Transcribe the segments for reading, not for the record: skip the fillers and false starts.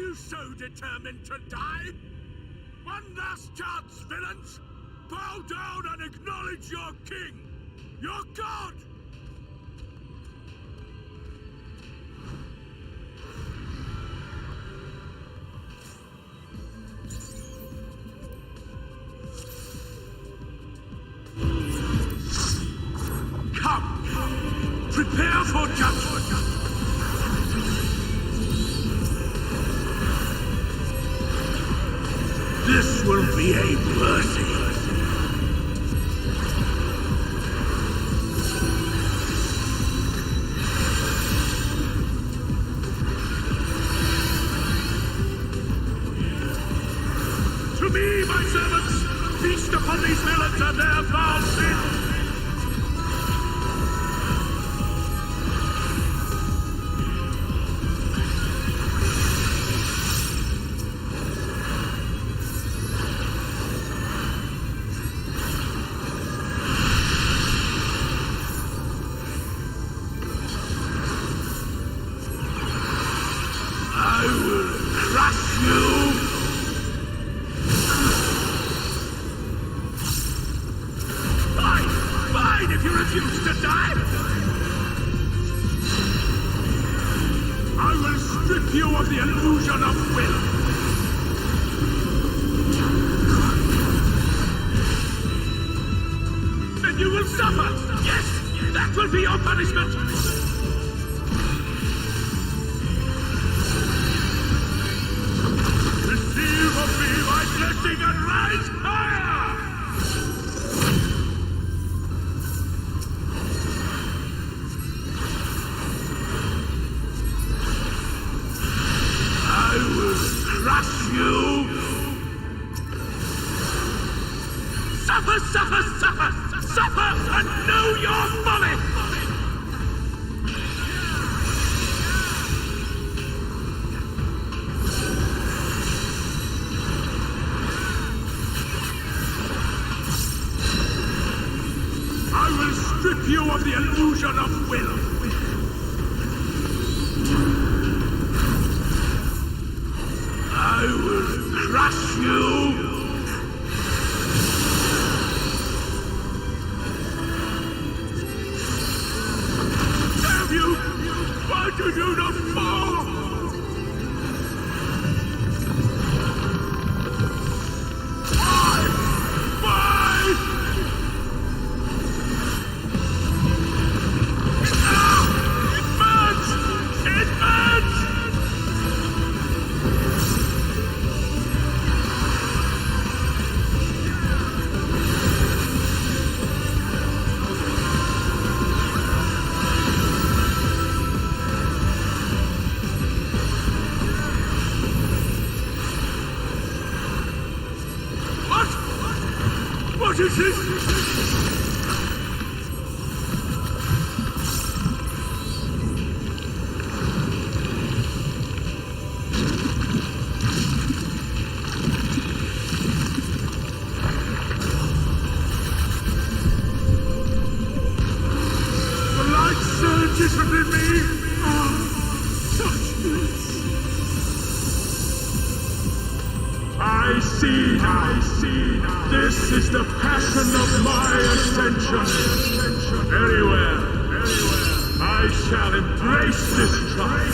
you so determined to die? One last chance, villains! Bow down and acknowledge your king! Your god! Come! Prepare for judgment! This will be a mercy. To me, my servants, feast upon these villains and their foul sins. This is the passion of my ascension. Very well. I shall embrace this trial.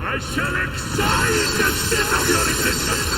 I shall excite the sin of your existence!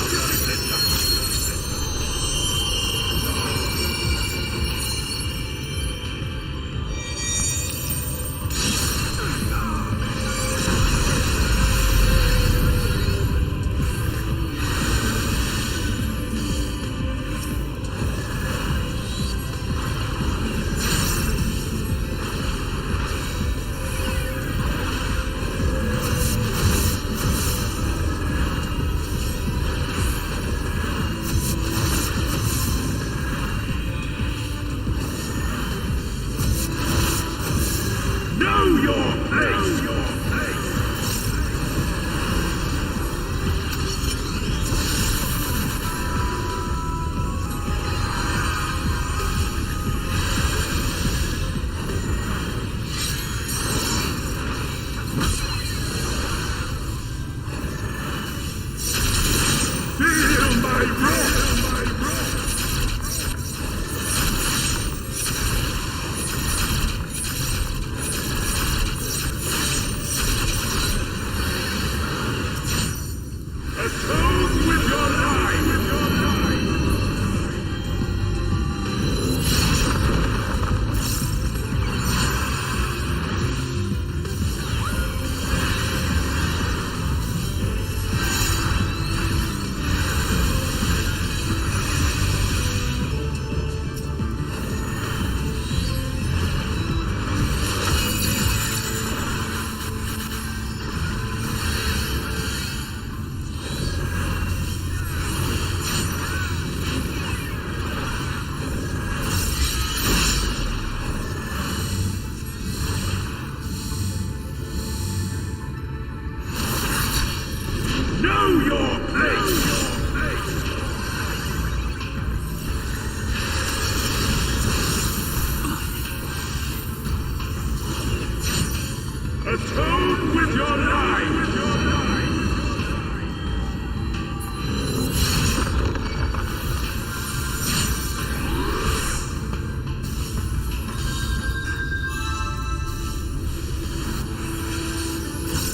Atone with your life!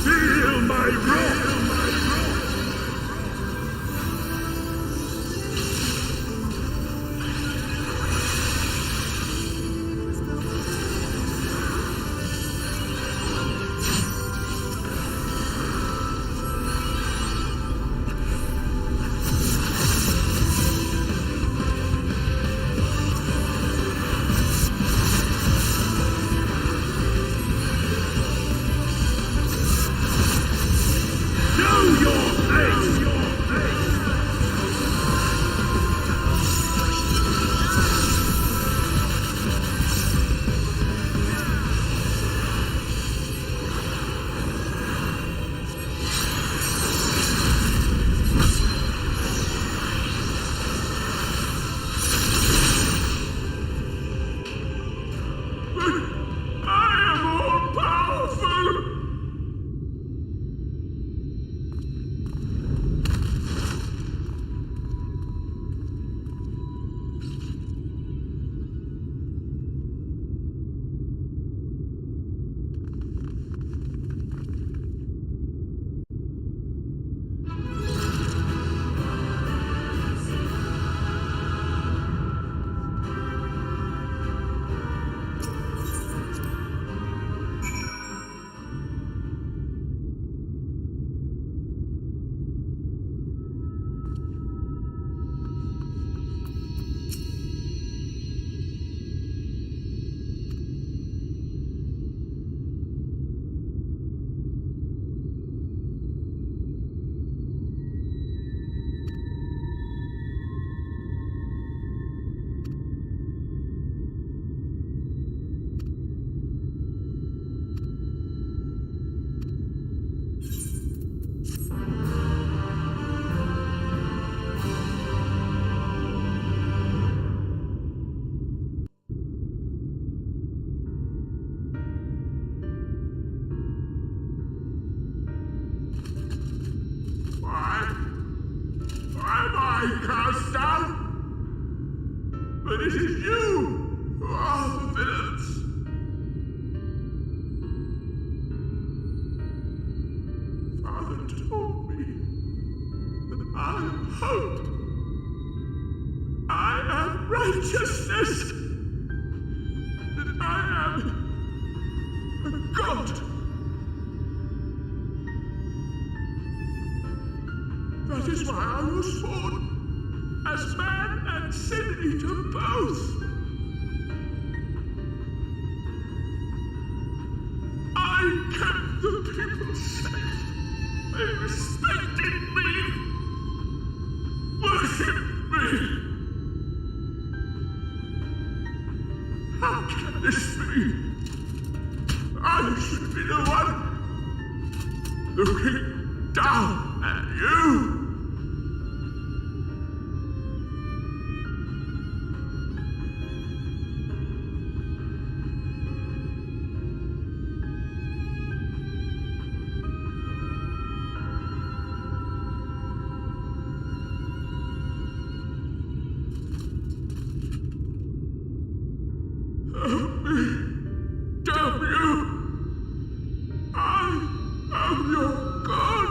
Feel my wrath! hope. I am righteousness. I am a god. That is why I was born, as man and sin eater both. I kept the people safe. They respected me, worshipped me. How can this be? I should be the one looking down at you. Help me, damn you! I am your god!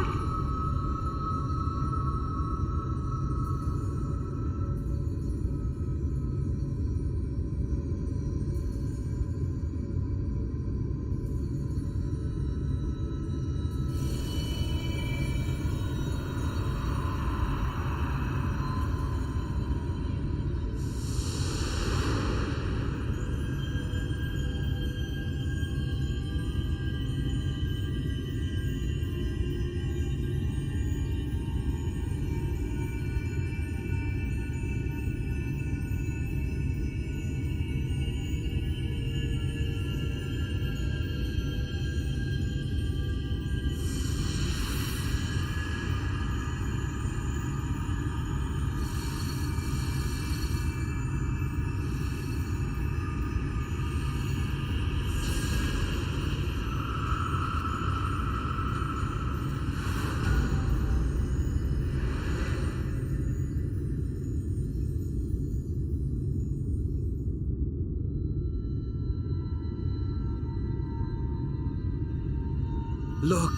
Look!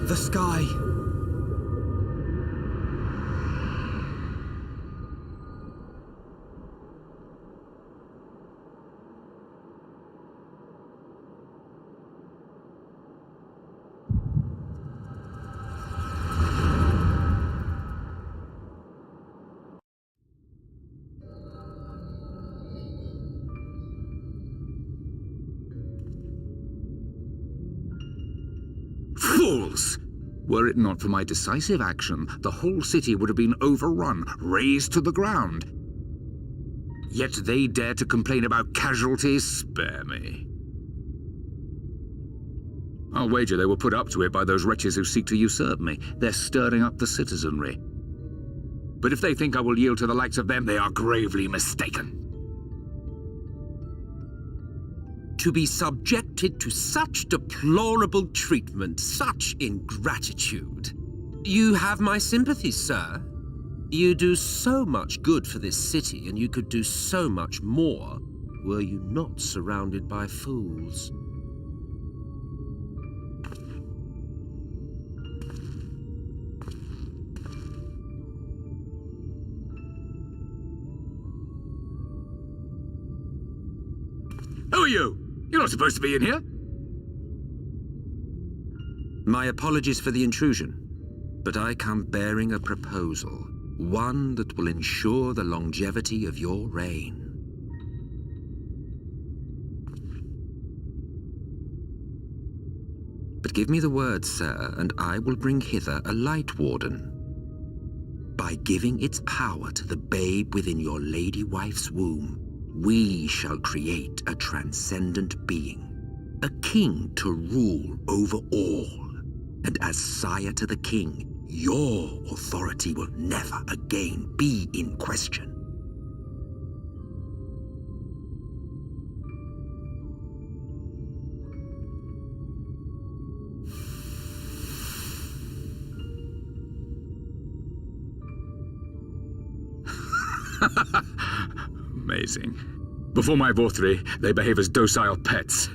The sky! Fools! Were it not for my decisive action, the whole city would have been overrun, razed to the ground. Yet they dare to complain about casualties? Spare me. I'll wager they were put up to it by those wretches who seek to usurp me. They're stirring up the citizenry. But if they think I will yield to the likes of them, they are gravely mistaken. To be subjected to such deplorable treatment, such ingratitude. You have my sympathies, sir. You do so much good for this city, and you could do so much more were you not surrounded by fools. Who are you? You're not supposed to be in here. My apologies for the intrusion, but I come bearing a proposal, one that will ensure the longevity of your reign. But give me the word, sir, and I will bring hither a light warden. By giving its power to the babe within your lady wife's womb, we shall create a transcendent being, a king to rule over all. And as sire to the king, your authority will never again be in question. Amazing. Before my Vorthri, they behave as docile pets.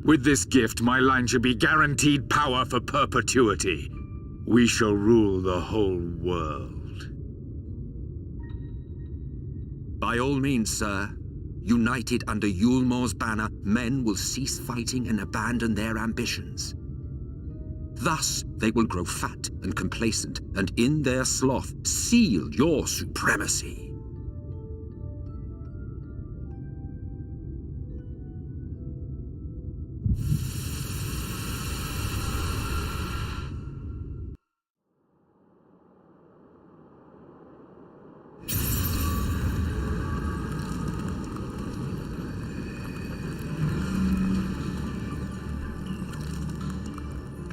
With this gift, my line shall be guaranteed power for perpetuity. We shall rule the whole world. By all means, sir. United under Yulmor's banner, men will cease fighting and abandon their ambitions. Thus, they will grow fat and complacent, and in their sloth, seal your supremacy.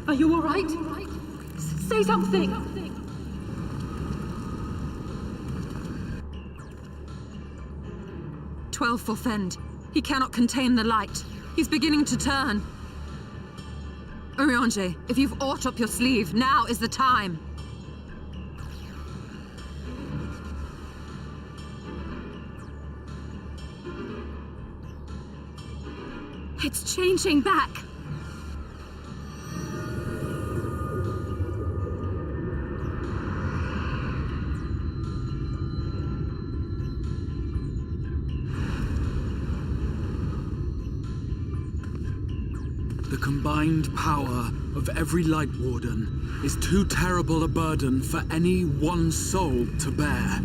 Are you all right? Say something! 12 Forfend. He cannot contain the light. He's beginning to turn. Urianger, if you've aught up your sleeve, now is the time. It's changing back! The combined power of every Light Warden is too terrible a burden for any one soul to bear.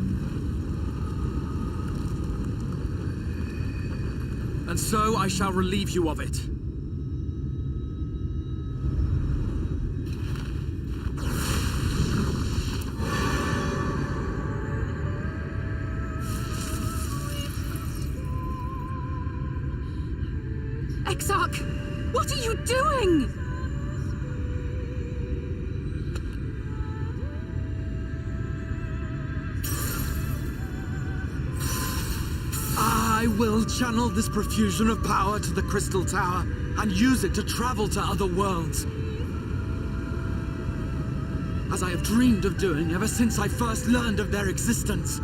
And so I shall relieve you of it. Exarch! What are you doing? I will channel this profusion of power to the Crystal Tower and use it to travel to other worlds. As I have dreamed of doing ever since I first learned of their existence.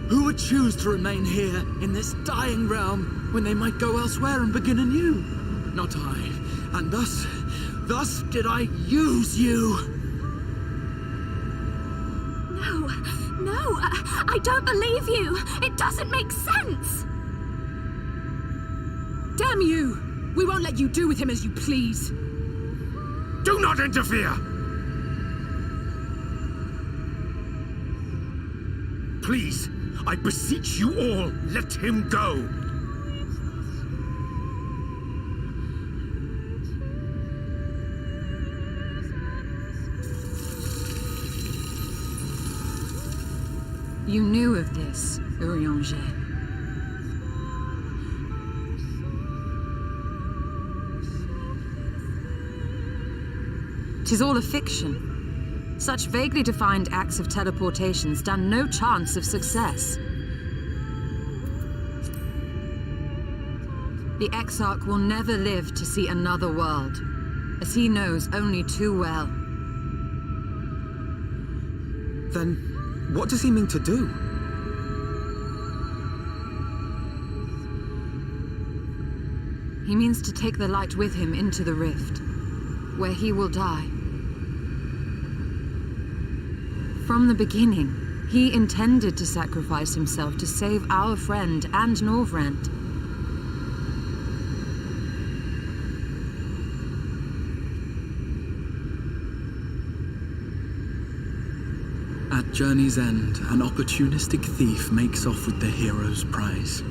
Who would choose to remain here in this dying realm when they might go elsewhere and begin anew? Not I. And thus did I use you. No, I don't believe you. It doesn't make sense. Damn you! We won't let you do with him as you please. Do not interfere! Please, I beseech you all, let him go! You knew of this, Urianger. Tis all a fiction. Such vaguely defined acts of teleportation stand no chance of success. The Exarch will never live to see another world, as he knows only too well. Then, what does he mean to do? He means to take the light with him into the rift, where he will die. From the beginning, he intended to sacrifice himself to save our friend and Norvrent. At journey's end, an opportunistic thief makes off with the hero's prize.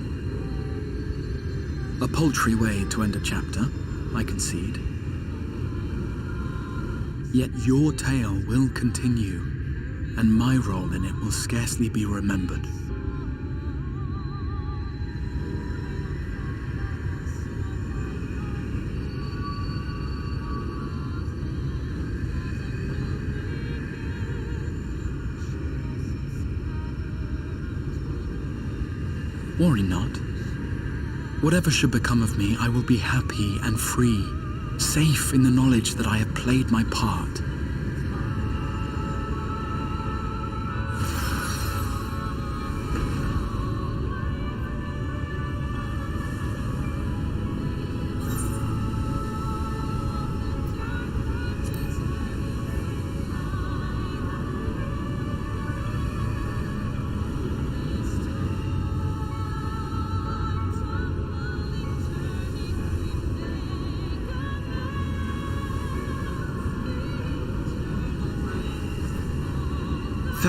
A paltry way to end a chapter, I concede. Yet your tale will continue, and my role in it will scarcely be remembered. Worry not. Whatever should become of me, I will be happy and free, safe in the knowledge that I have played my part.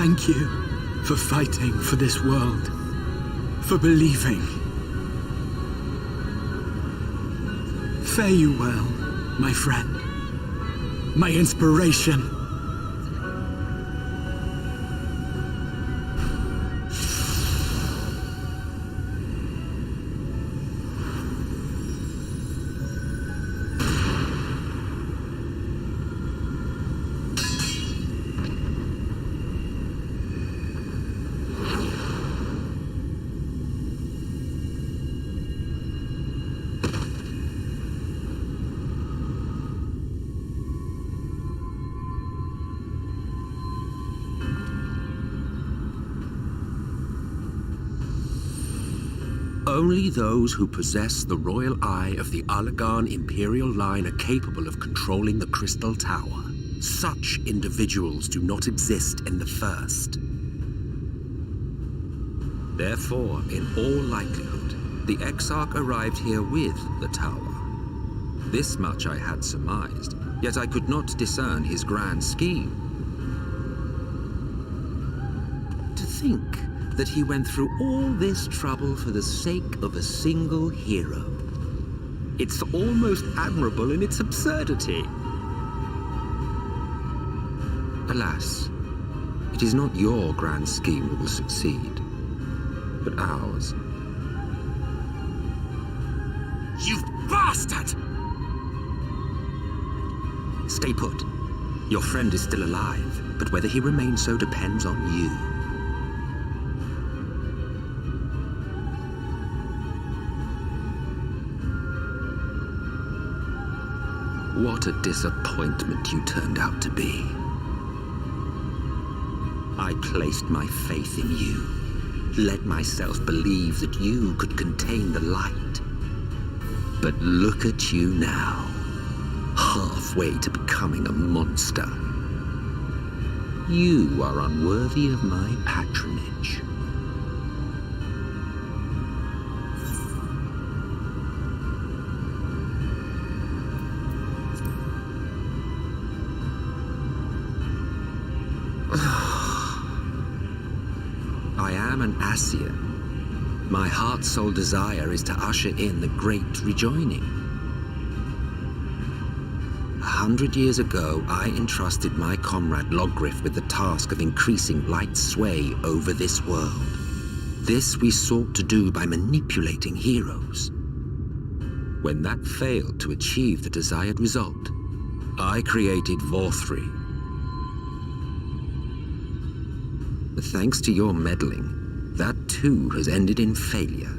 thank you for fighting for this world, for believing. Fare you well, my friend, my inspiration. Only those who possess the royal eye of the Allagan Imperial line are capable of controlling the Crystal Tower. Such individuals do not exist in the First. Therefore, in all likelihood, the Exarch arrived here with the tower. This much I had surmised, yet I could not discern his grand scheme. To think that he went through all this trouble for the sake of a single hero. It's almost admirable in its absurdity. Alas, it is not your grand scheme that will succeed, but ours. You bastard! Stay put. Your friend is still alive, but whether he remains so depends on you. What a disappointment you turned out to be. I placed my faith in you, let myself believe that you could contain the light. But look at you now, halfway to becoming a monster. You are unworthy of my patronage. I am an Ascian. My heart's sole desire is to usher in the great rejoining. 100 years ago, I entrusted my comrade Logriff with the task of increasing light's sway over this world. This we sought to do by manipulating heroes. When that failed to achieve the desired result, I created Vorthri. Thanks to your meddling, that too has ended in failure.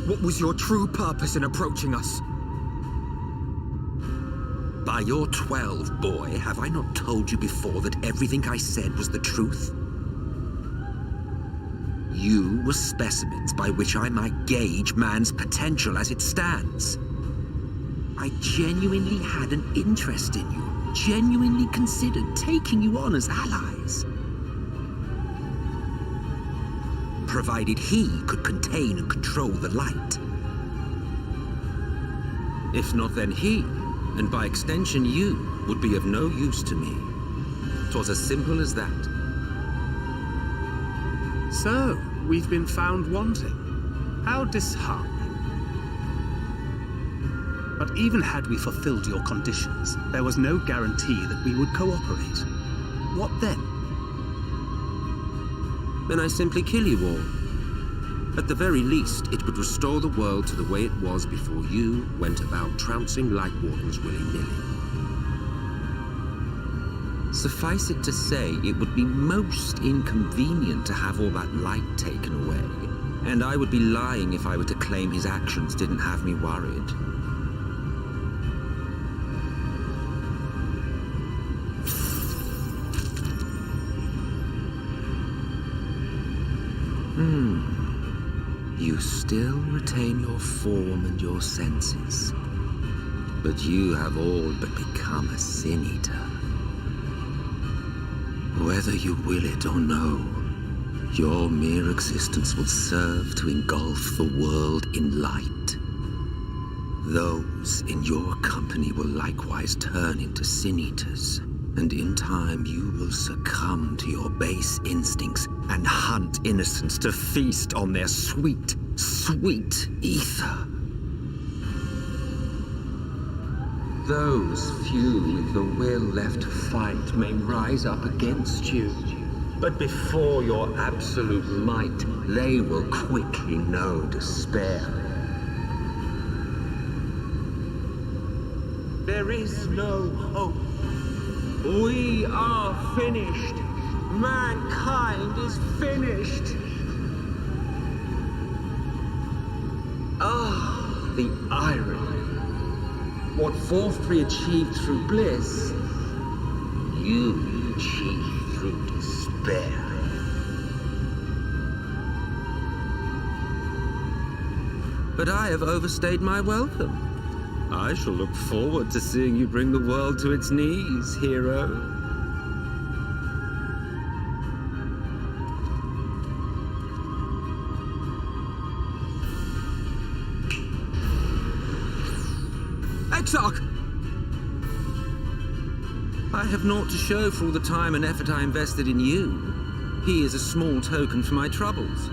What was your true purpose in approaching us? By your 12, boy, have I not told you before that everything I said was the truth? You were specimens by which I might gauge man's potential as it stands. I genuinely had an interest in you. Genuinely considered taking you on as allies. Provided he could contain and control the light. If not, then he, and by extension you, would be of no use to me. 'Twas as simple as that. So, we've been found wanting. How disheartening. But even had we fulfilled your conditions, there was no guarantee that we would cooperate. What then? Then I simply kill you all. At the very least, it would restore the world to the way it was before you went about trouncing Light Wardens willy-nilly. Suffice it to say, it would be most inconvenient to have all that light taken away, and I would be lying if I were to claim his actions didn't have me worried. You still retain your form and your senses, but you have all but become a Sin Eater. Whether you will it or no, your mere existence will serve to engulf the world in light. Those in your company will likewise turn into Sin Eaters, And in time, you will succumb to your base instincts and hunt innocents to feast on their sweet, sweet ether. Those few with the will left to fight may rise up against you, but before your absolute might, they will quickly know despair. There is no hope. We are finished. Mankind is finished. Ah, the irony. What Forthry achieved through bliss, you achieved through despair. But I have overstayed my welcome. I shall look forward to seeing you bring the world to its knees, hero. Exarch! I have naught to show for all the time and effort I invested in you. He is a small token for my troubles.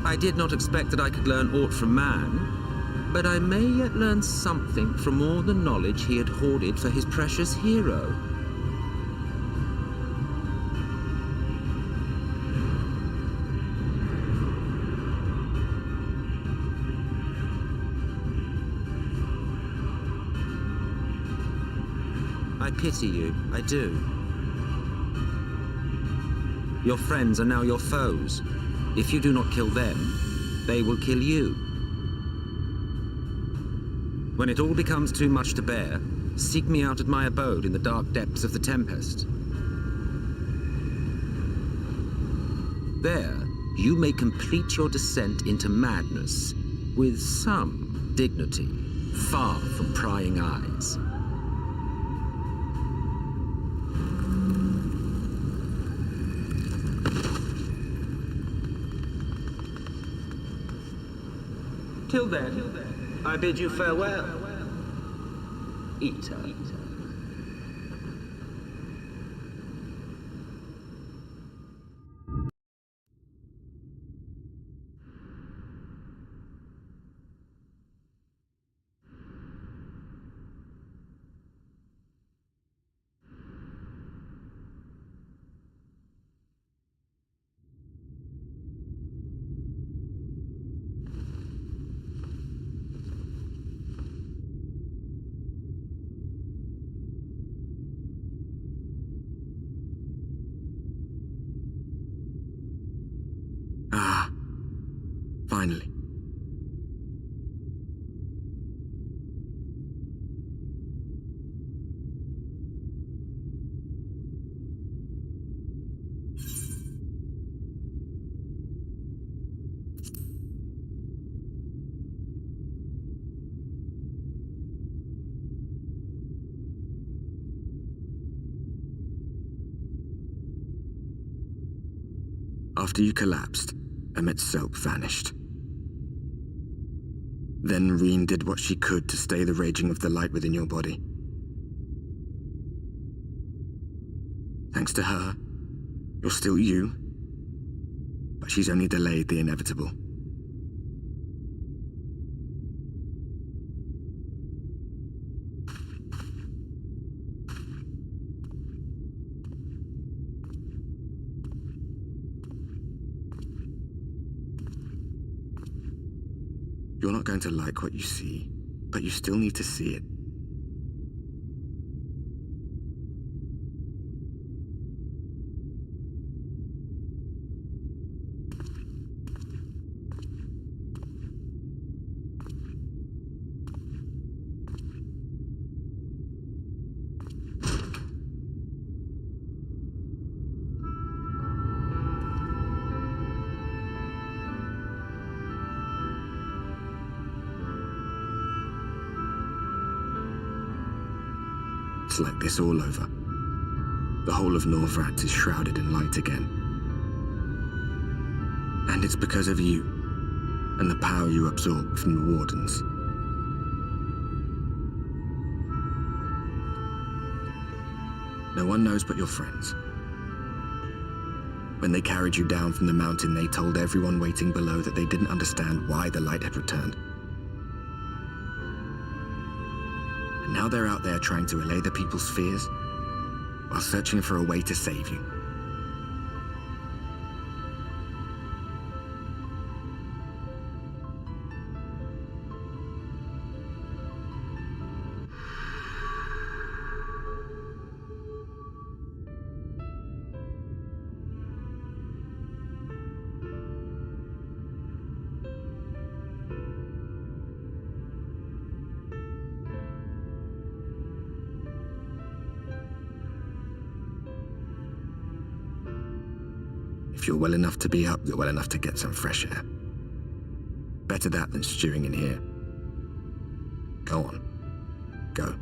I did not expect that I could learn aught from man, but I may yet learn something from all the knowledge he had hoarded for his precious hero. I pity you, I do. Your friends are now your foes. If you do not kill them, they will kill you. When it all becomes too much to bear, seek me out at my abode in the dark depths of the Tempest. There, you may complete your descent into madness with some dignity, far from prying eyes. Till then, I bid you farewell, Eater. Ah, finally. After you collapsed, Emmet's self vanished. Then Reen did what she could to stay the raging of the light within your body. Thanks to her, you're still you, but she's only delayed the inevitable. You're not going to like what you see, but you still need to see it. It's like this all over. The whole of Northrats is shrouded in light again. And it's because of you, and the power you absorb from the Wardens. No one knows but your friends. When they carried you down from the mountain, they told everyone waiting below that they didn't understand why the light had returned. And now they're out there trying to allay the people's fears while searching for a way to save you. If you're well enough to be up, you're well enough to get some fresh air. Better that than stewing in here. Go on. Go.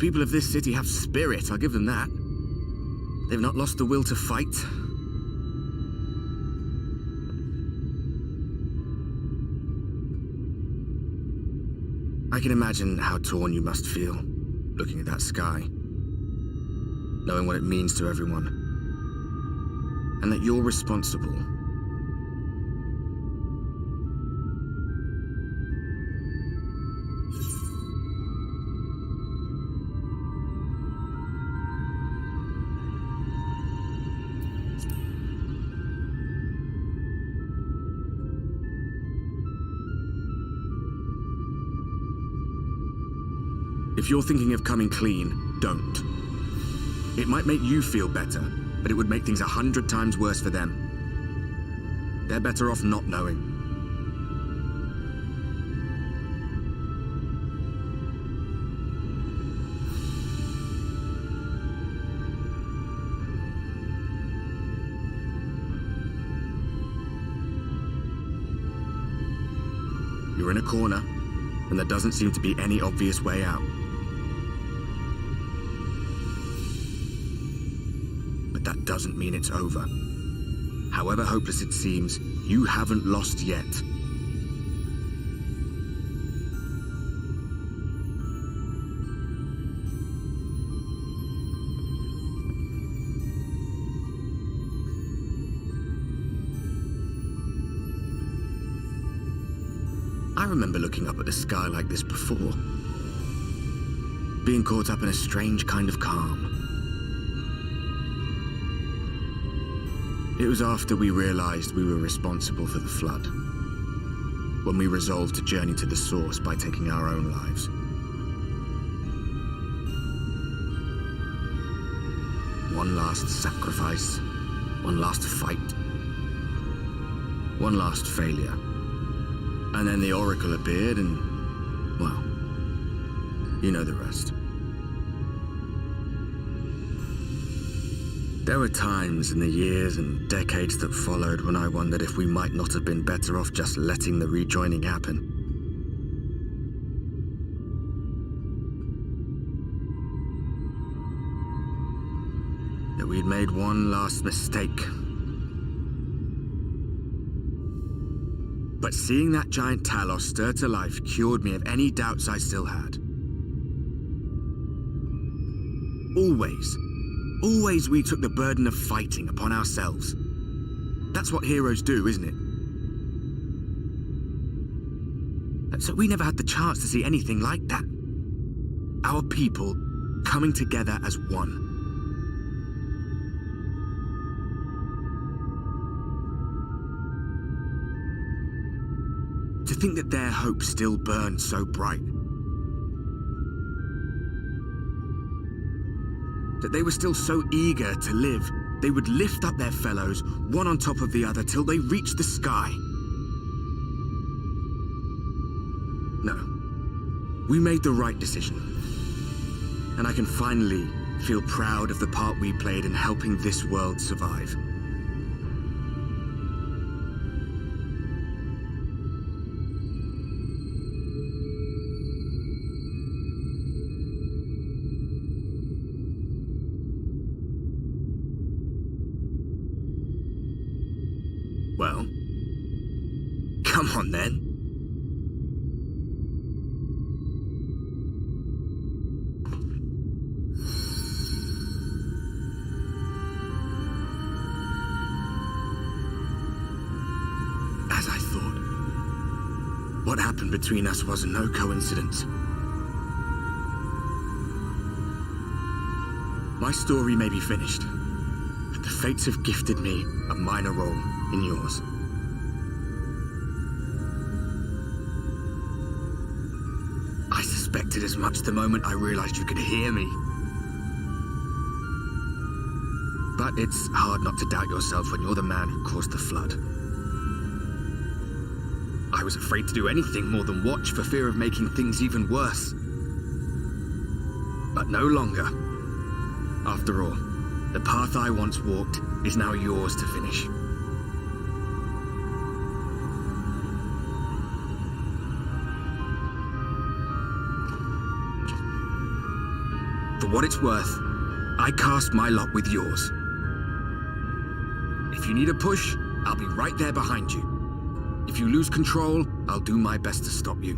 people of this city have spirit, I'll give them that. They've not lost the will to fight. I can imagine how torn you must feel, looking at that sky, knowing what it means to everyone, and that you're responsible. If you're thinking of coming clean, don't. It might make you feel better, but it would make things 100 times worse for them. They're better off not knowing. You're in a corner, and there doesn't seem to be any obvious way out. That doesn't mean it's over. However hopeless it seems, you haven't lost yet. I remember looking up at the sky like this before, being caught up in a strange kind of calm. It was after we realized we were responsible for the flood, when we resolved to journey to the source by taking our own lives. One last sacrifice, one last fight, one last failure. And then the Oracle appeared and, well, you know the rest. There were times in the years and decades that followed when I wondered if we might not have been better off just letting the rejoining happen. That we'd made one last mistake. But seeing that giant Talos stir to life cured me of any doubts I still had. Always we took the burden of fighting upon ourselves. That's what heroes do, isn't it? So we never had the chance to see anything like that. Our people coming together as one. To think that their hope still burned so bright. That they were still so eager to live, they would lift up their fellows, one on top of the other, till they reached the sky. No. We made the right decision. And I can finally feel proud of the part we played in helping this world survive. Well, come on then. As I thought, what happened between us was no coincidence. My story may be finished, but the fates have gifted me a minor role in yours. I suspected as much the moment I realized you could hear me. But it's hard not to doubt yourself when you're the man who caused the flood. I was afraid to do anything more than watch for fear of making things even worse. But no longer. After all, the path I once walked is now yours to finish. what it's worth, I cast my lot with yours. If you need a push, I'll be right there behind you. If you lose control, I'll do my best to stop you.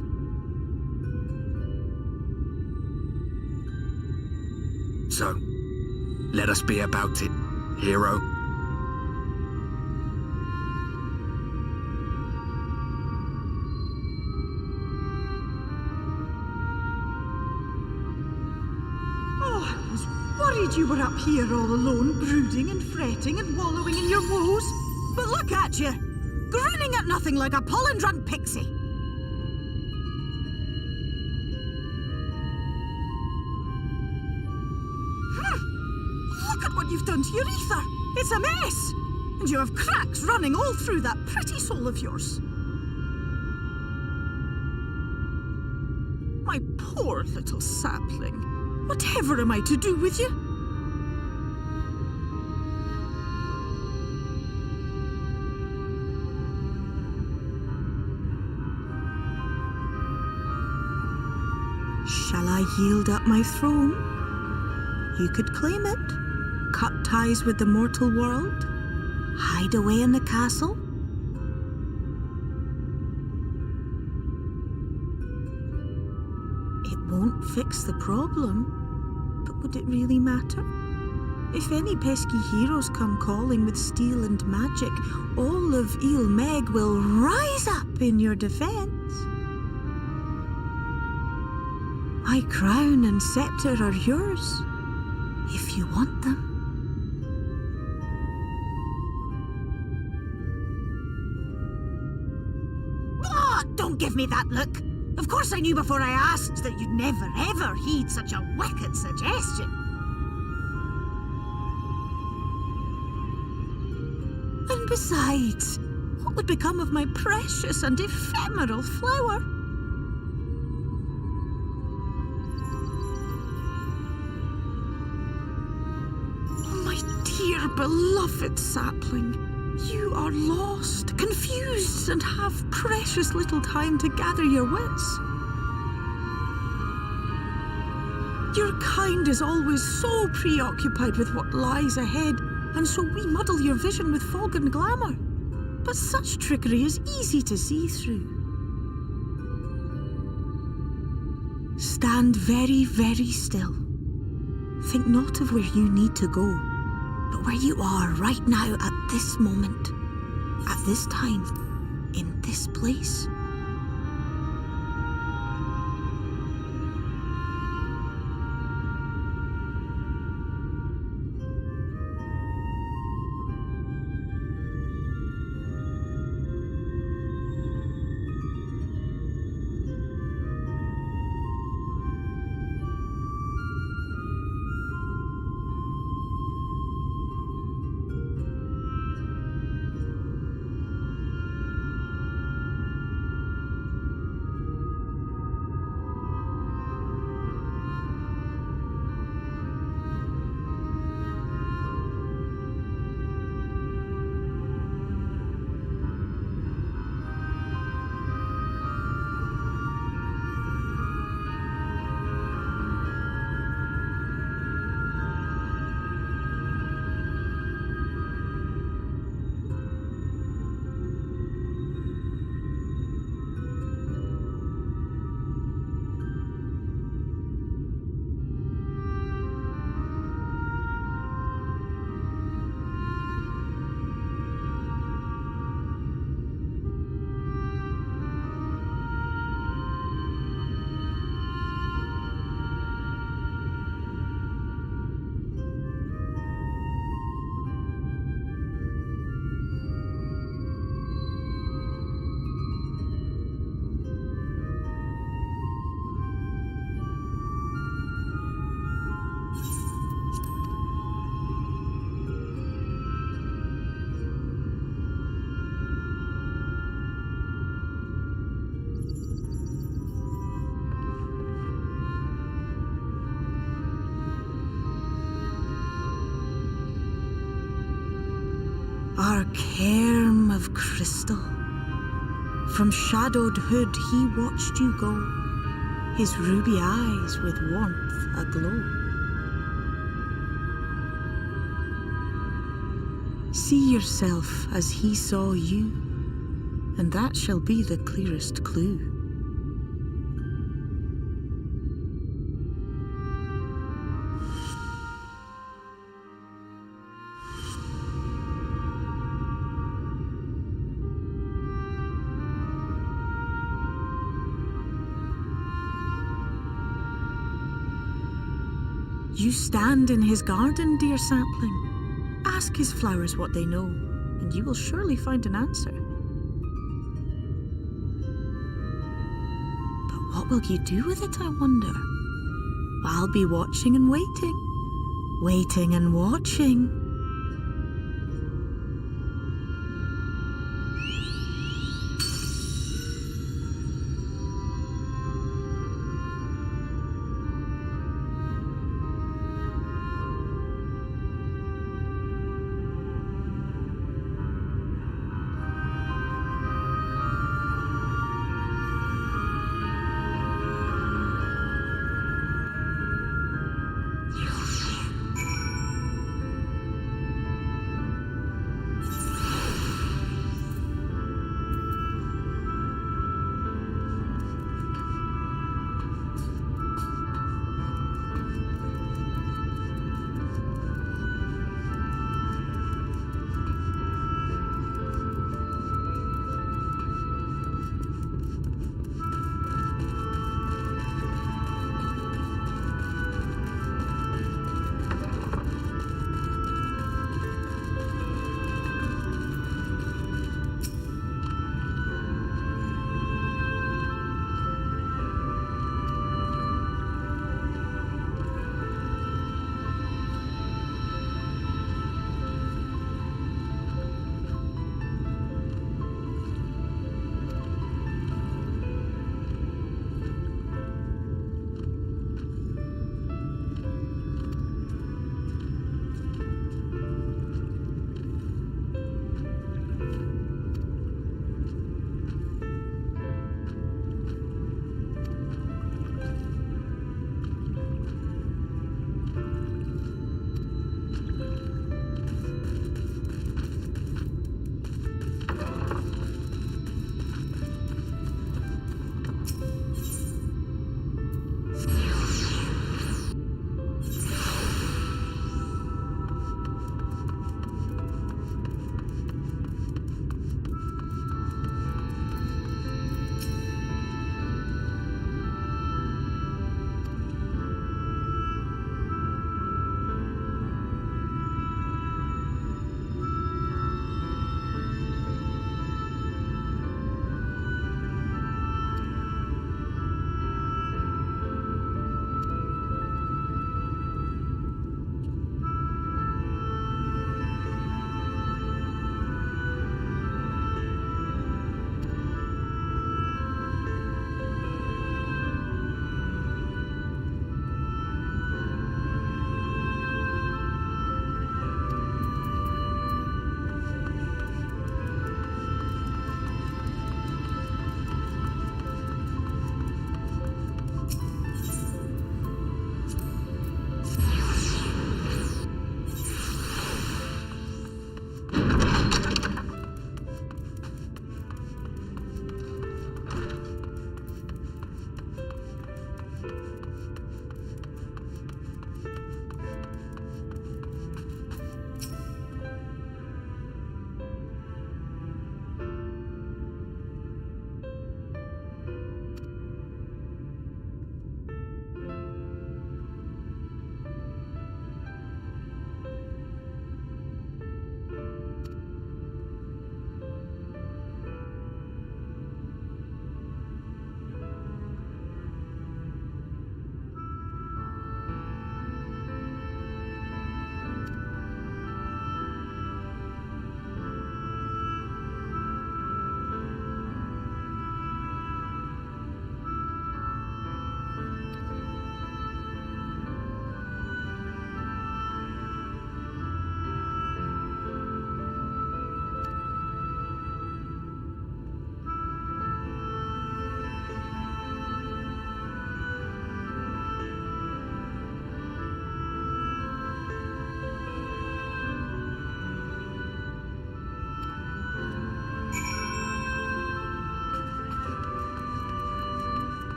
So, let us be about it, hero. I was worried you were up here all alone, brooding and fretting and wallowing in your woes. But look at you, grinning at nothing like a pollen-drunk pixie. Look at what you've done to your ether. It's a mess. And you have cracks running all through that pretty soul of yours. My poor little sapling. Whatever am I to do with you? Shall I yield up my throne? You could claim it, cut ties with the mortal world, hide away in the castle. It won't fix the problem, but would it really matter? If any pesky heroes come calling with steel and magic, all of Il Meg will rise up in your defense. My crown and scepter are yours, if you want them. Oh, don't give me that look. Of course I knew before I asked that you'd never ever heed such a wicked suggestion. And besides, what would become of my precious and ephemeral flower? Dear beloved sapling, you are lost, confused, and have precious little time to gather your wits. Your kind is always so preoccupied with what lies ahead, and so we muddle your vision with fog and glamour. But such trickery is easy to see through. Stand very, very still. Think not of where you need to go, but where you are right now at this moment, at this time, in this place. Our cairn of crystal. From shadowed hood he watched you go, his ruby eyes with warmth aglow. See yourself as he saw you, and that shall be the clearest clue. You stand in his garden, dear sapling. Ask his flowers what they know, and you will surely find an answer. But what will you do with it, I wonder? I'll be watching and waiting. Waiting and watching.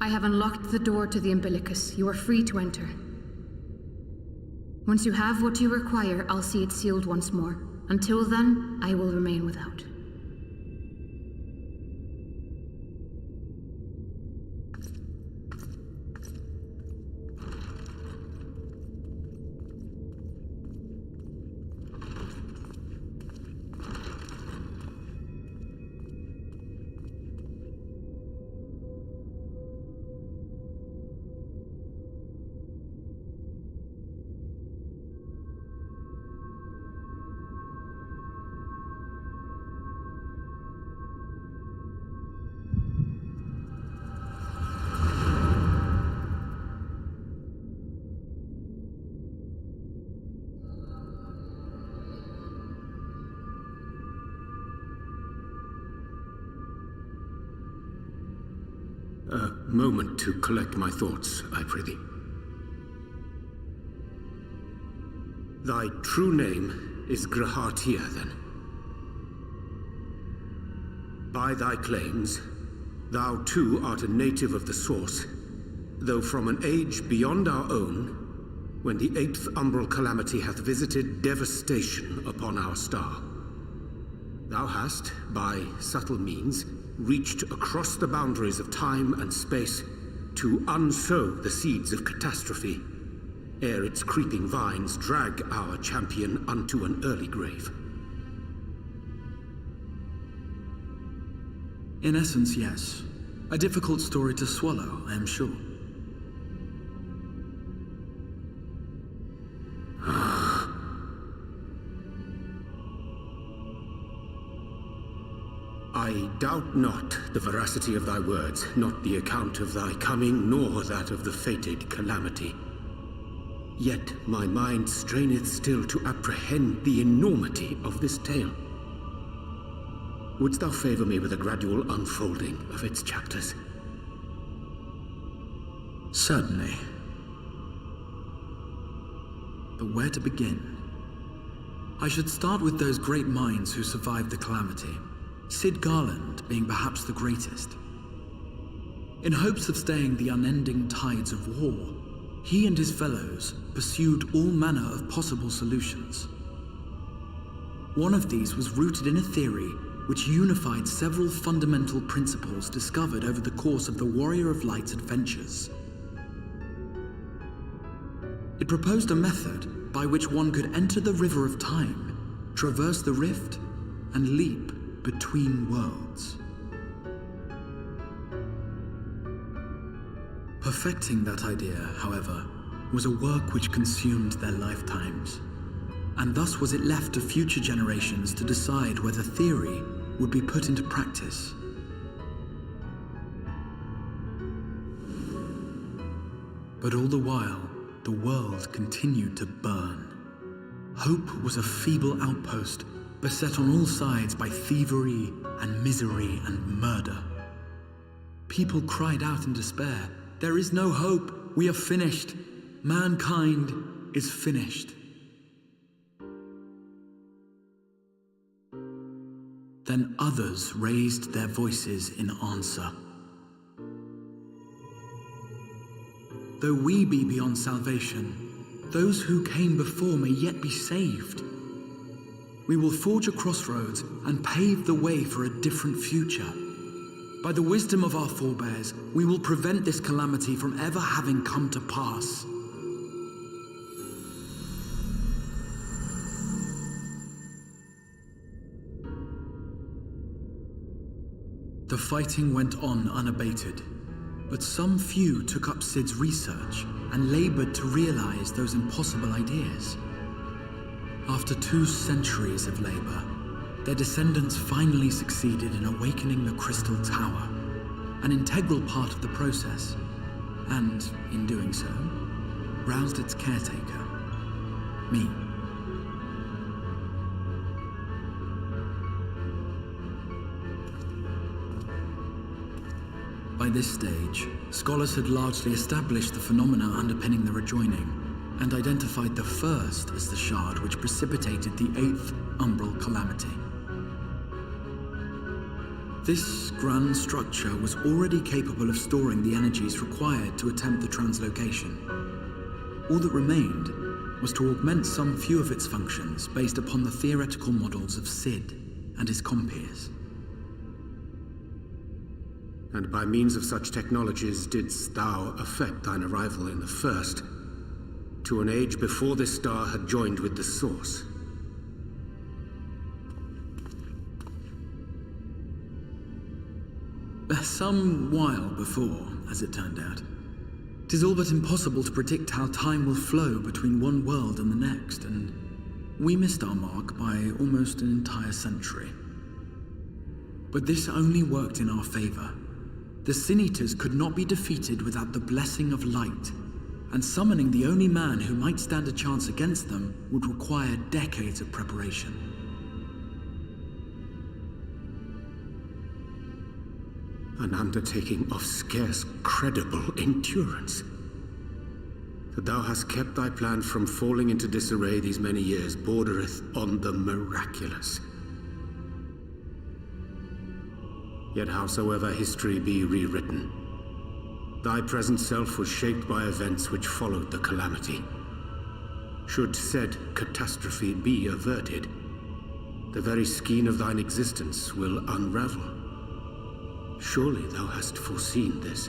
I have unlocked the door to the umbilicus. You are free to enter. Once you have what you require, I'll see it sealed once more. Until then, I will remain without. A moment to collect my thoughts, I prithee. Thy true name is Grahatia, then. By thy claims, thou too art a native of the Source, though from an age beyond our own, when the 8th umbral calamity hath visited devastation upon our star. Thou hast, by subtle means, reached across the boundaries of time and space to unsow the seeds of catastrophe, ere its creeping vines drag our champion unto an early grave. In essence, yes. A difficult story to swallow, I am sure. I doubt not the veracity of thy words, not the account of thy coming, nor that of the fated calamity. Yet my mind straineth still to apprehend the enormity of this tale. Wouldst thou favor me with a gradual unfolding of its chapters? Certainly. But where to begin? I should start with those great minds who survived the calamity. Sid Garland being perhaps the greatest. In hopes of staying the unending tides of war, he and his fellows pursued all manner of possible solutions. One of these was rooted in a theory which unified several fundamental principles discovered over the course of the Warrior of Light's adventures. It proposed a method by which one could enter the river of time, traverse the rift, and leap between worlds. Perfecting that idea, however, was a work which consumed their lifetimes, and thus was it left to future generations to decide whether theory would be put into practice. But all the while, the world continued to burn. Hope was a feeble outpost, beset on all sides by thievery and misery and murder. People cried out in despair, "There is no hope, we are finished. Mankind is finished." Then others raised their voices in answer. Though we be beyond salvation, those who came before may yet be saved. We will forge a crossroads and pave the way for a different future. By the wisdom of our forebears, we will prevent this calamity from ever having come to pass. The fighting went on unabated, but some few took up Sid's research and labored to realize those impossible ideas. After 2 centuries of labor, their descendants finally succeeded in awakening the Crystal Tower, an integral part of the process, and, in doing so, roused its caretaker, me. By this stage, scholars had largely established the phenomena underpinning the rejoining, and identified the first as the shard which precipitated the 8th umbral calamity. This grand structure was already capable of storing the energies required to attempt the translocation. All that remained was to augment some few of its functions based upon the theoretical models of Sid and his compeers. And by means of such technologies didst thou effect thine arrival in the First, to an age before this star had joined with the Source. Some while before, as it turned out. 'Tis all but impossible to predict how time will flow between one world and the next, and we missed our mark by almost an entire century. But this only worked in our favor. The Sin Eaters could not be defeated without the blessing of light, and summoning the only man who might stand a chance against them would require decades of preparation. An undertaking of scarce credible endurance. That thou hast kept thy plan from falling into disarray these many years bordereth on the miraculous. Yet howsoever history be rewritten, thy present self was shaped by events which followed the calamity. Should said catastrophe be averted, the very skein of thine existence will unravel. Surely thou hast foreseen this.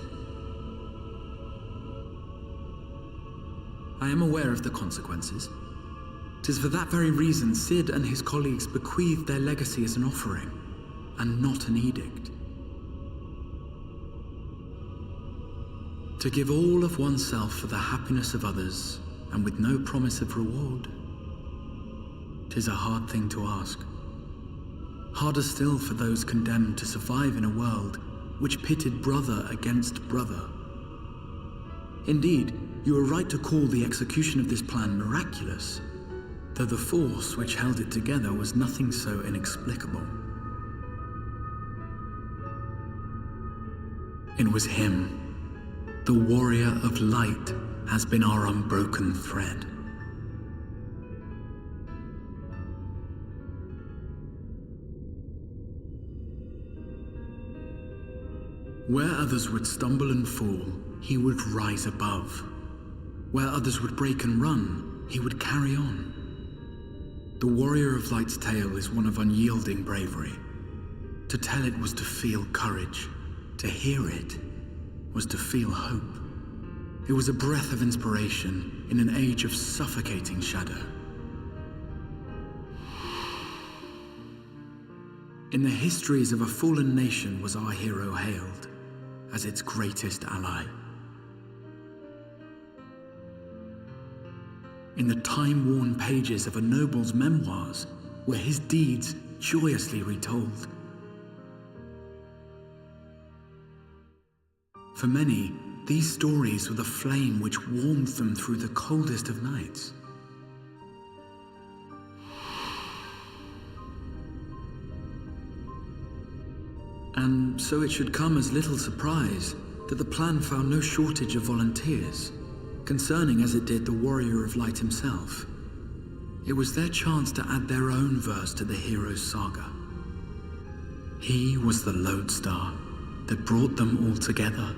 I am aware of the consequences. 'Tis for that very reason Sid and his colleagues bequeathed their legacy as an offering, and not an edict. To give all of oneself for the happiness of others, and with no promise of reward. 'Tis a hard thing to ask. Harder still for those condemned to survive in a world which pitted brother against brother. Indeed, you are right to call the execution of this plan miraculous, though the force which held it together was nothing so inexplicable. It was him. The warrior of light has been our unbroken thread. Where others would stumble and fall, he would rise above. Where others would break and run, he would carry on. The warrior of light's tale is one of unyielding bravery. To tell it was to feel courage. To hear it was to feel hope. It was a breath of inspiration in an age of suffocating shadow. In the histories of a fallen nation was our hero hailed as its greatest ally. In the time-worn pages of a noble's memoirs were his deeds joyously retold. For many, these stories were the flame which warmed them through the coldest of nights. And so it should come as little surprise that the plan found no shortage of volunteers, concerning as it did the warrior of light himself. It was their chance to add their own verse to the hero's saga. He was the lodestar that brought them all together,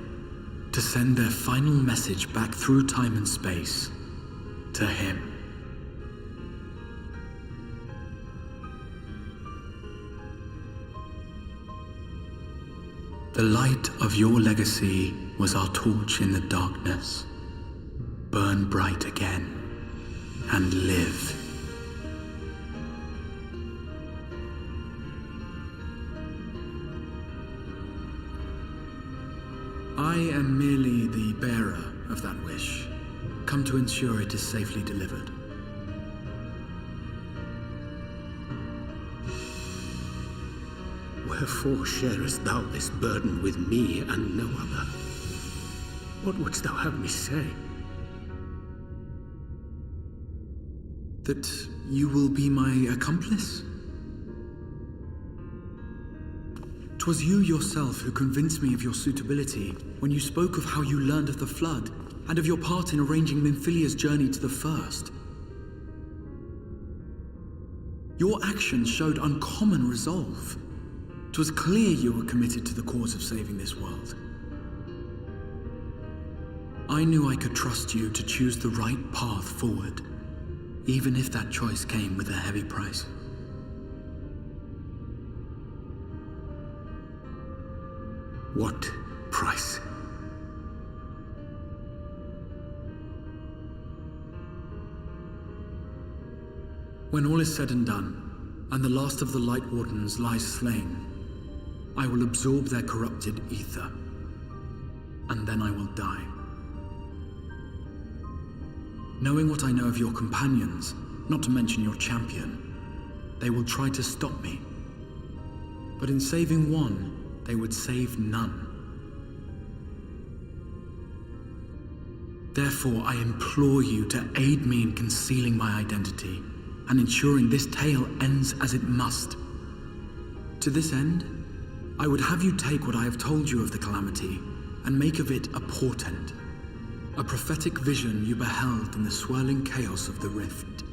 to send their final message back through time and space to him. The light of your legacy was our torch in the darkness. Burn bright again and live. I am merely the bearer of that wish, come to ensure it is safely delivered. Wherefore sharest thou this burden with me and no other? What wouldst thou have me say? That you will be my accomplice? 'Twas you yourself who convinced me of your suitability when you spoke of how you learned of the Flood and of your part in arranging Minfilia's journey to the First. Your actions showed uncommon resolve. It was clear you were committed to the cause of saving this world. I knew I could trust you to choose the right path forward, even if that choice came with a heavy price. What price? When all is said and done, and the last of the Light Wardens lies slain, I will absorb their corrupted ether, and then I will die. Knowing what I know of your companions, not to mention your champion, they will try to stop me. But in saving one, they would save none. Therefore, I implore you to aid me in concealing my identity and ensuring this tale ends as it must. To this end, I would have you take what I have told you of the calamity and make of it a portent, a prophetic vision you beheld in the swirling chaos of the rift.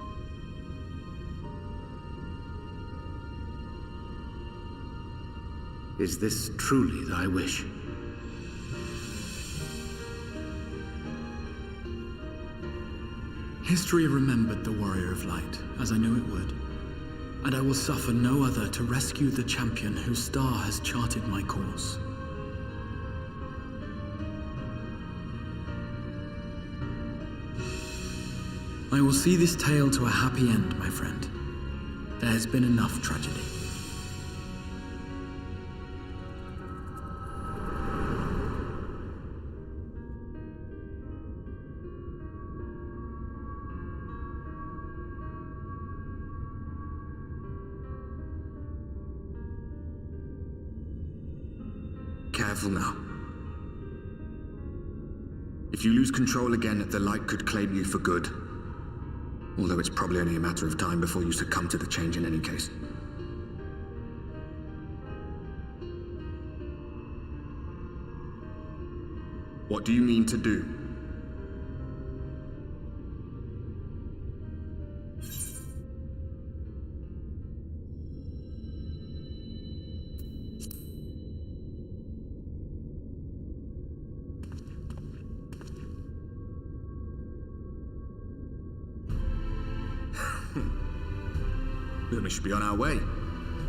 Is this truly thy wish? History remembered the Warrior of Light, as I knew it would, and I will suffer no other to rescue the champion whose star has charted my course. I will see this tale to a happy end, my friend. There has been enough tragedy. Careful now. If you lose control again, the light could claim you for good. Although it's probably only a matter of time before you succumb to the change in any case. What do you mean to do? We should be on our way.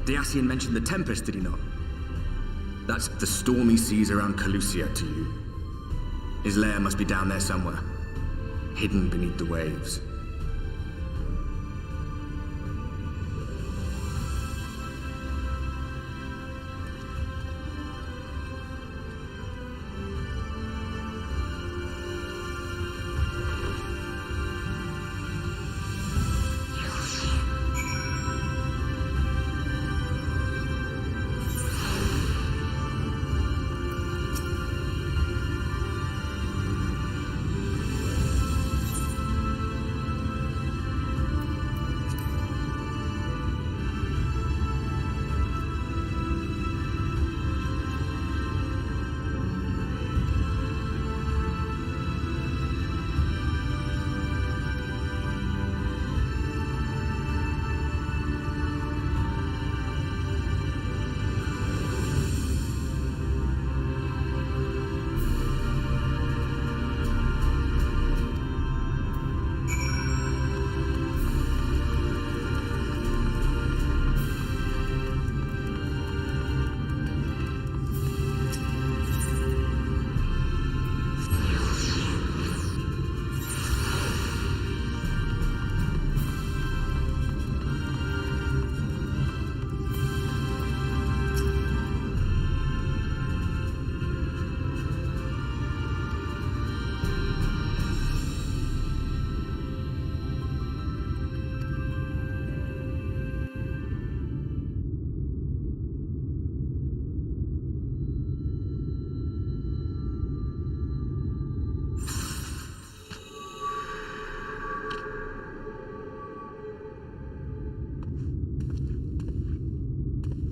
Diassian mentioned the Tempest, did he not? That's the stormy seas around Calusia to you. His lair must be down there somewhere, hidden beneath the waves.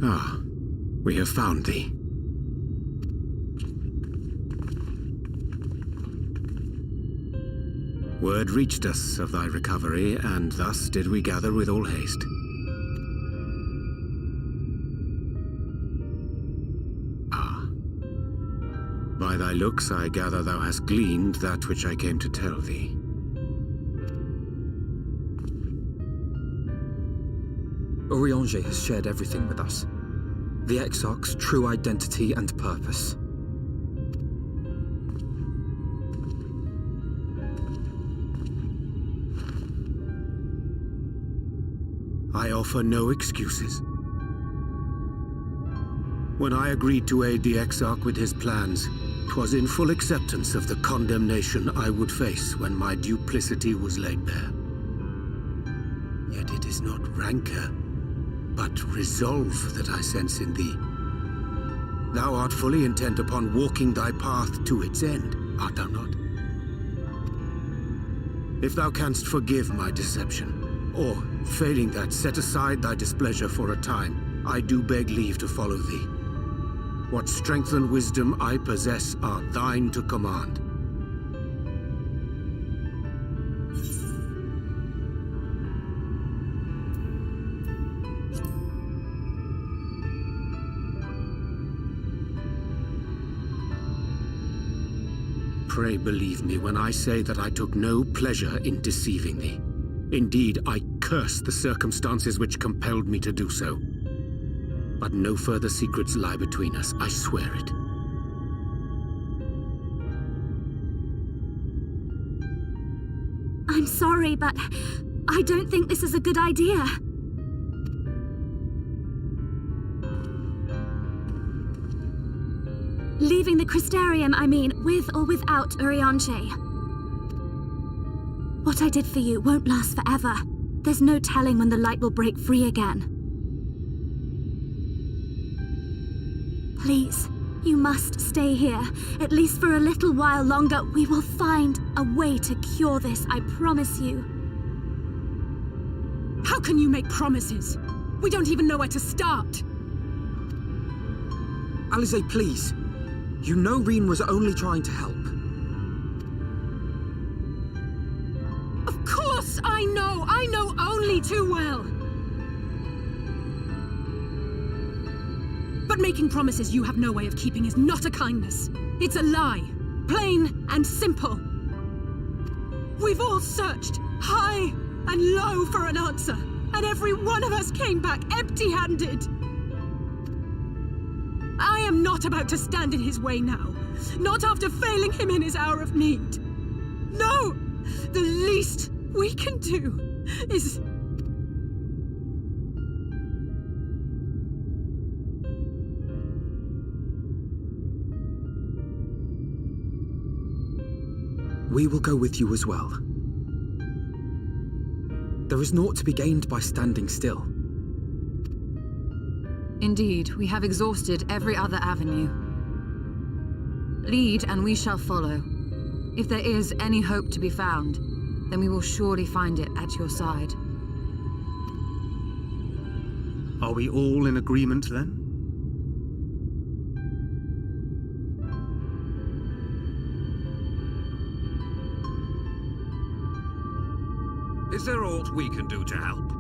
Ah, we have found thee. Word reached us of thy recovery, and thus did we gather with all haste. By thy looks, I gather thou hast gleaned that which I came to tell thee. Urianger has shared everything with us. The Exarch's true identity and purpose. I offer no excuses. When I agreed to aid the Exarch with his plans, 'twas in full acceptance of the condemnation I would face when my duplicity was laid bare. Yet it is not rancor, but resolve that I sense in thee. Thou art fully intent upon walking thy path to its end, art thou not? If thou canst forgive my deception, or, failing that, set aside thy displeasure for a time, I do beg leave to follow thee. What strength and wisdom I possess are thine to command. Pray believe me when I say that I took no pleasure in deceiving thee. Indeed, I curse the circumstances which compelled me to do so. But no further secrets lie between us, I swear it. I'm sorry, but I don't think this is a good idea. Leaving the Crystarium, I mean, with or without Urianger. What I did for you won't last forever. There's no telling when the light will break free again. Please, you must stay here, at least for a little while longer. We will find a way to cure this, I promise you. How can you make promises? We don't even know where to start. Alisaie, please. You know Reen was only trying to help. Of course I know! I know only too well! But making promises you have no way of keeping is not a kindness. It's a lie. Plain and simple. We've all searched high and low for an answer, and every one of us came back empty-handed. I am not about to stand in his way now. Not after failing him in his hour of need. No! The least we can do is... We will go with you as well. There is naught to be gained by standing still. Indeed, we have exhausted every other avenue. Lead, and we shall follow. If there is any hope to be found, then we will surely find it at your side. Are we all in agreement then? Is there aught we can do to help?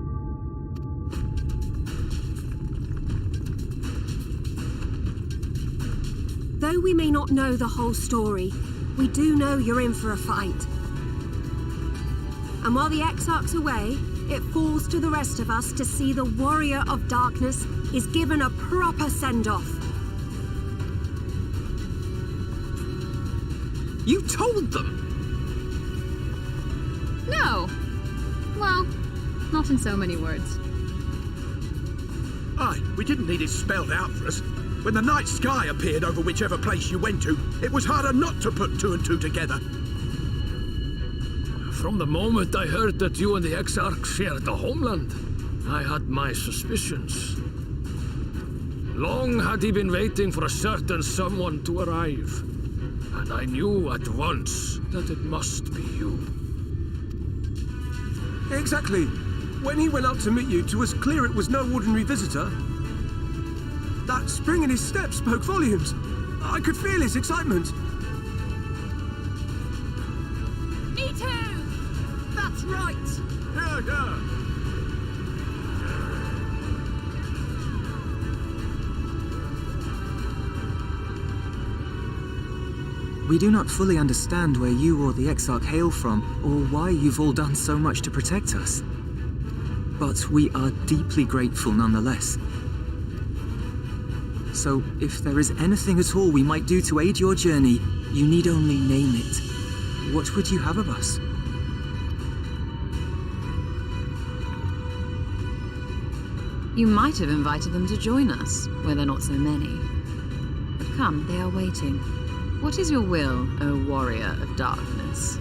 Though we may not know the whole story, we do know you're in for a fight. And while the Exarch's away, it falls to the rest of us to see the Warrior of Darkness is given a proper send-off. You told them! No! Well, not in so many words. Aye, we didn't need it spelled out for us. When the night sky appeared over whichever place you went to, it was harder not to put two and two together. From the moment I heard that you and the Exarch shared the homeland, I had my suspicions. Long had he been waiting for a certain someone to arrive, and I knew at once that it must be you. Exactly. When he went up to meet you, it was clear it was no ordinary visitor. That spring in his step spoke volumes. I could feel his excitement. Me too! That's right! Yeah. We do not fully understand where you or the Exarch hail from, or why you've all done so much to protect us. But we are deeply grateful nonetheless. So, if there is anything at all we might do to aid your journey, you need only name it. What would you have of us? You might have invited them to join us, where there are not so many. But come, they are waiting. What is your will, O warrior of darkness?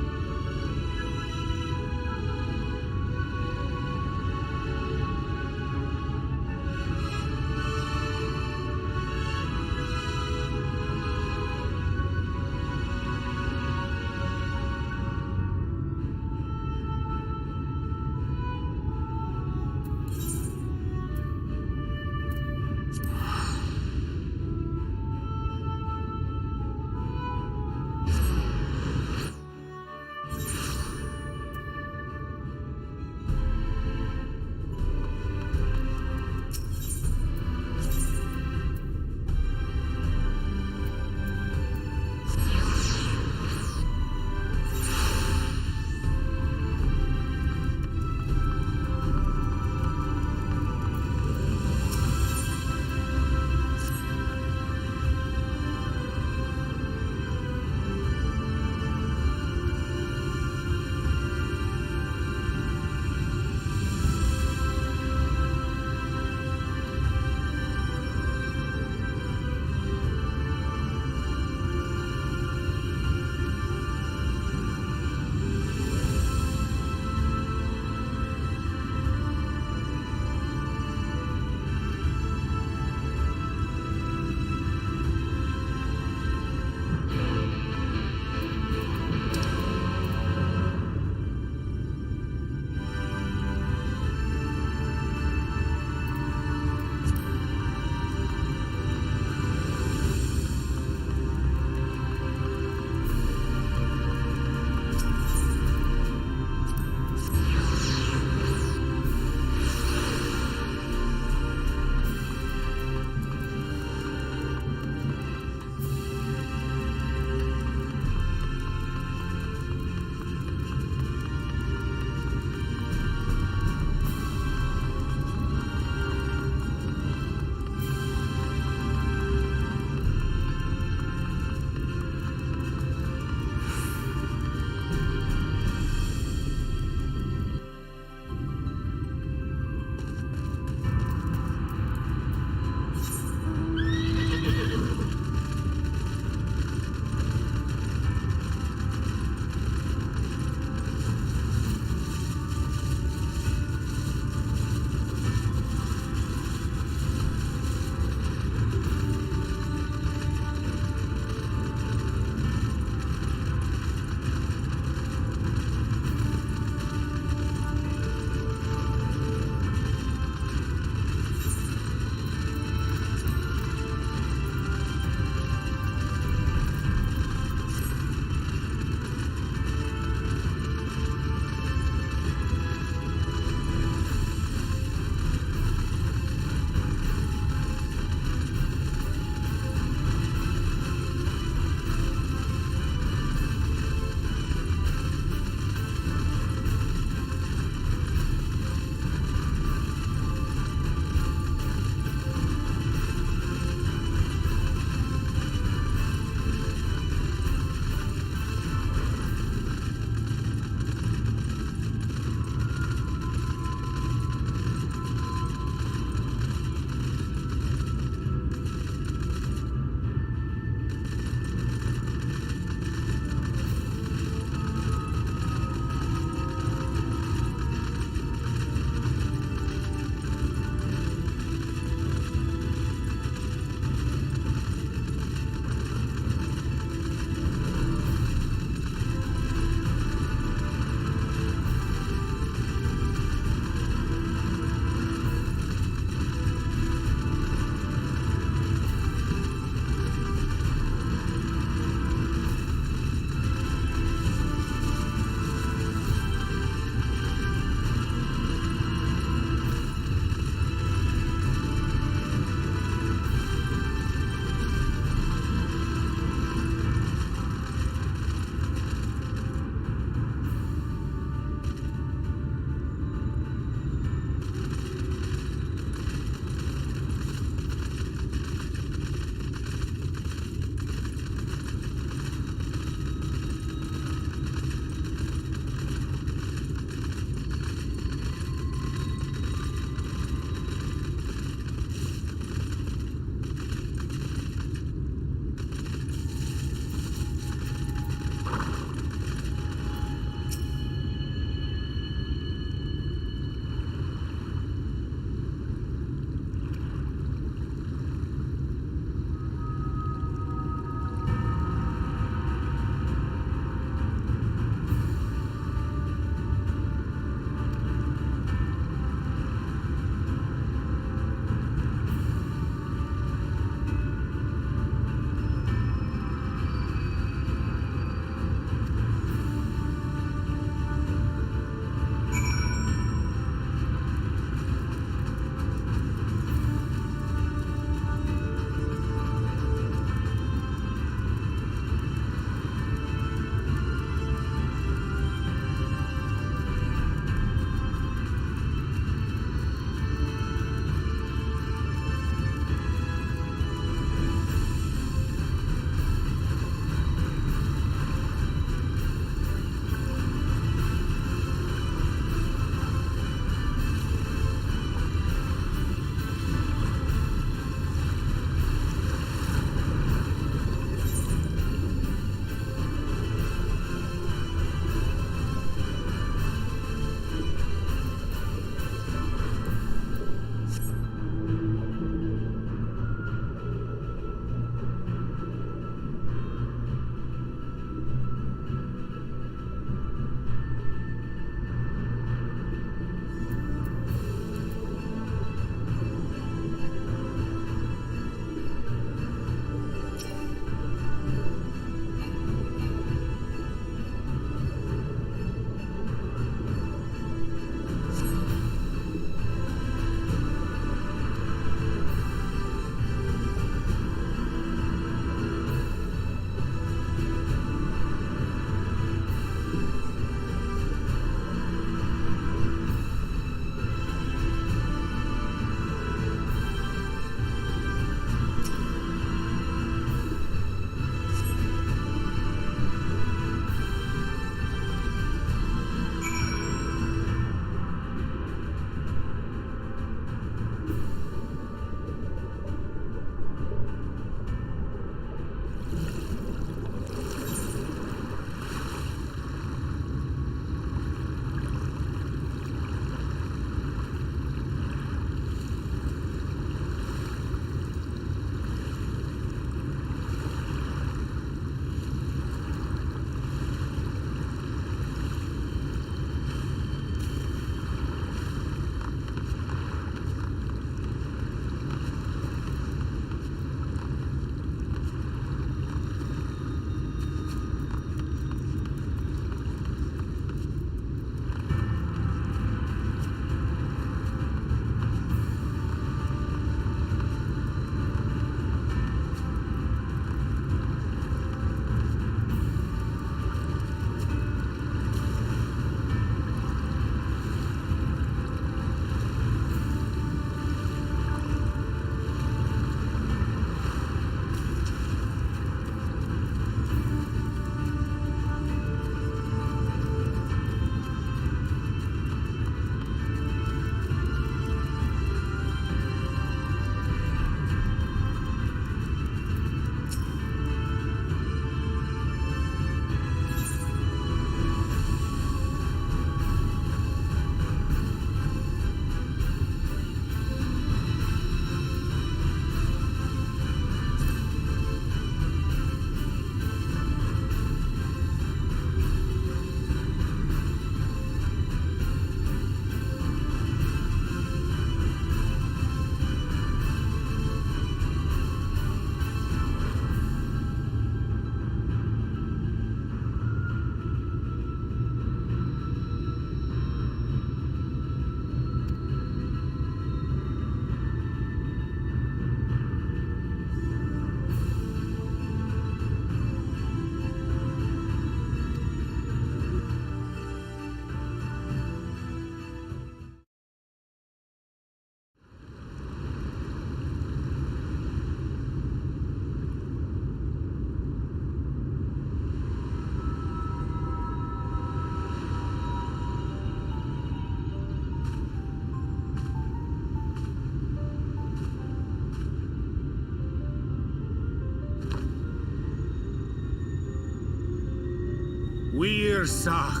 Wir Sach,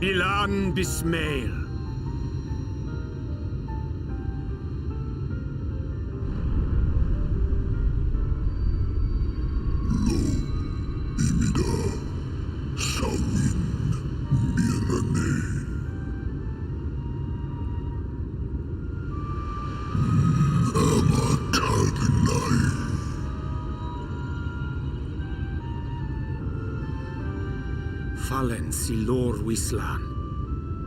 Bilan Bismail. Fallen si lor wislan,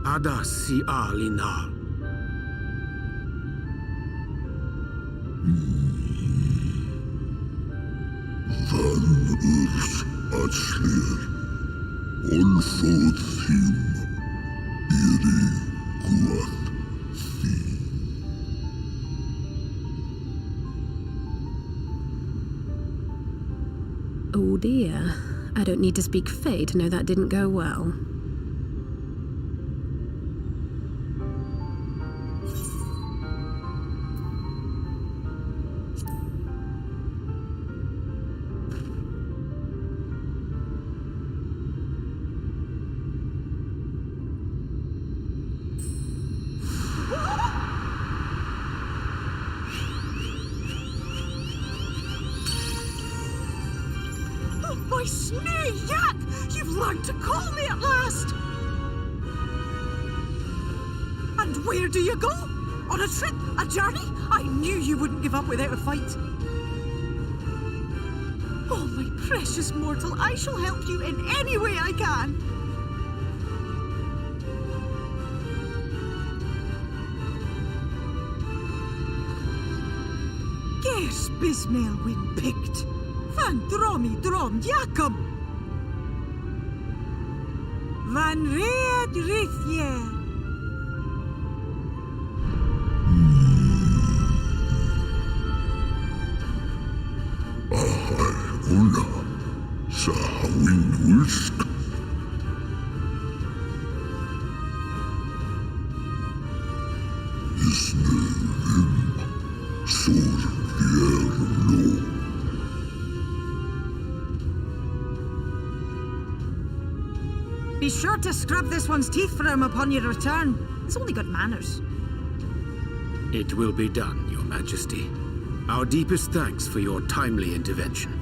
adas si alinal. Van urs atslir, olfod thim, iri guath thi. Oh dear. I don't need to speak Fey to know that didn't go well. My snee yak! You've learned to call me at last! And where do you go? On a trip? A journey? I knew you wouldn't give up without a fight. Oh, my precious mortal, I shall help you in any way I can. Gers Bismail win picked. Van dromi drom Jacob. Van Reed Rithje. Ahai una, sahawin ulsk. Isne vim, sor vierlo. Be sure to scrub this one's teeth for him upon your return. It's only good manners. It will be done, Your Majesty. Our deepest thanks for your timely intervention.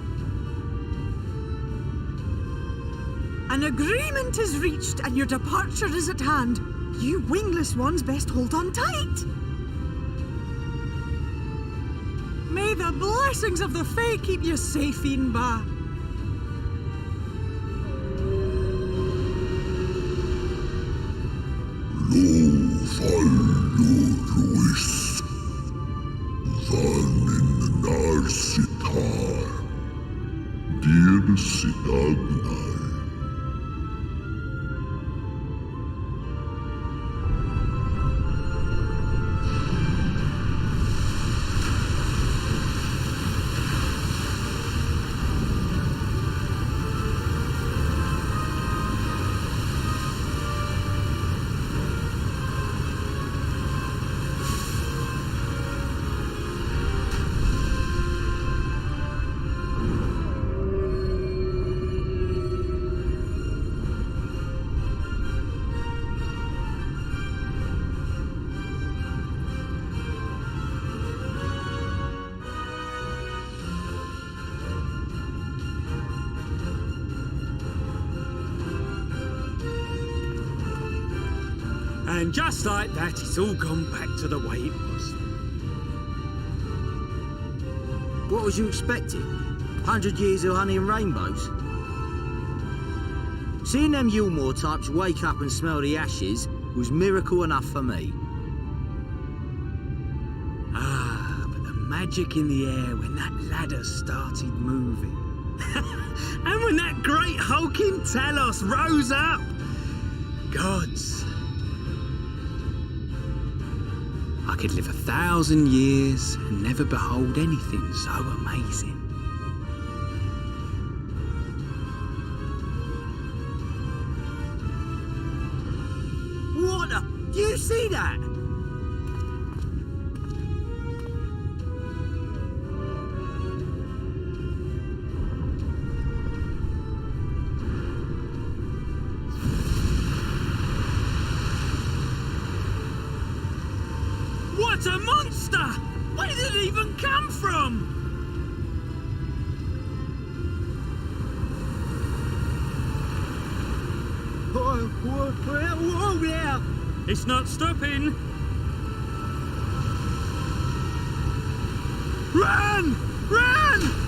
An agreement is reached and your departure is at hand. You wingless ones best hold on tight. May the blessings of the Fae keep you safe, Inba. Ruis Van Narsitar Dir Sidagnai And just like that, it's all gone back to the way it was. What was you expecting? 100 years of honey and rainbows? Seeing them Yulmore types wake up and smell the ashes was miracle enough for me. Ah, but the magic in the air when that ladder started moving. And when that great hulking Talos rose up. Gods. I could live 1,000 years and never behold anything so amazing. What the? Do you see that? even come from? Whoa there! It's not stopping! Run! Run!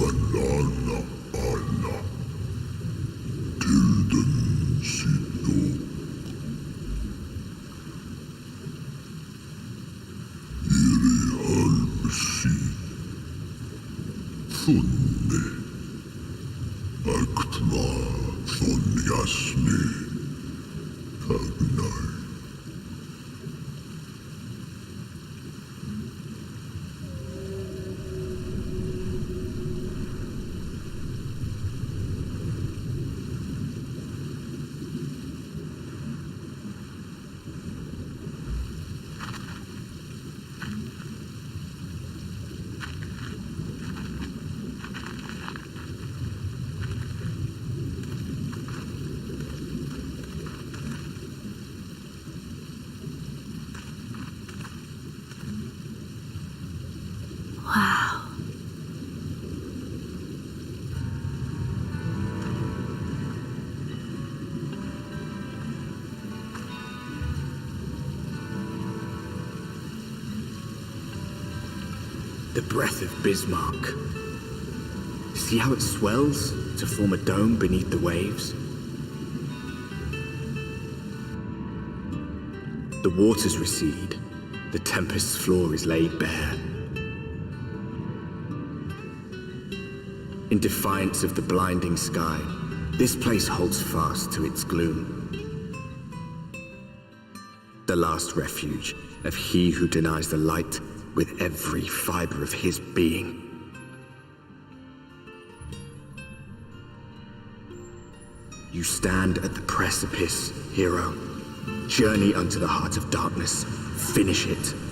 Valana Ana Tilden Sito Iri Halbsi Funne Aktma Von Jasne Agnar Wow. The breath of Bismarck. See how it swells to form a dome beneath the waves? The waters recede. The tempest's floor is laid bare. In defiance of the blinding sky, this place holds fast to its gloom. The last refuge of he who denies the light with every fiber of his being. You stand at the precipice, hero. Journey unto the heart of darkness. Finish it.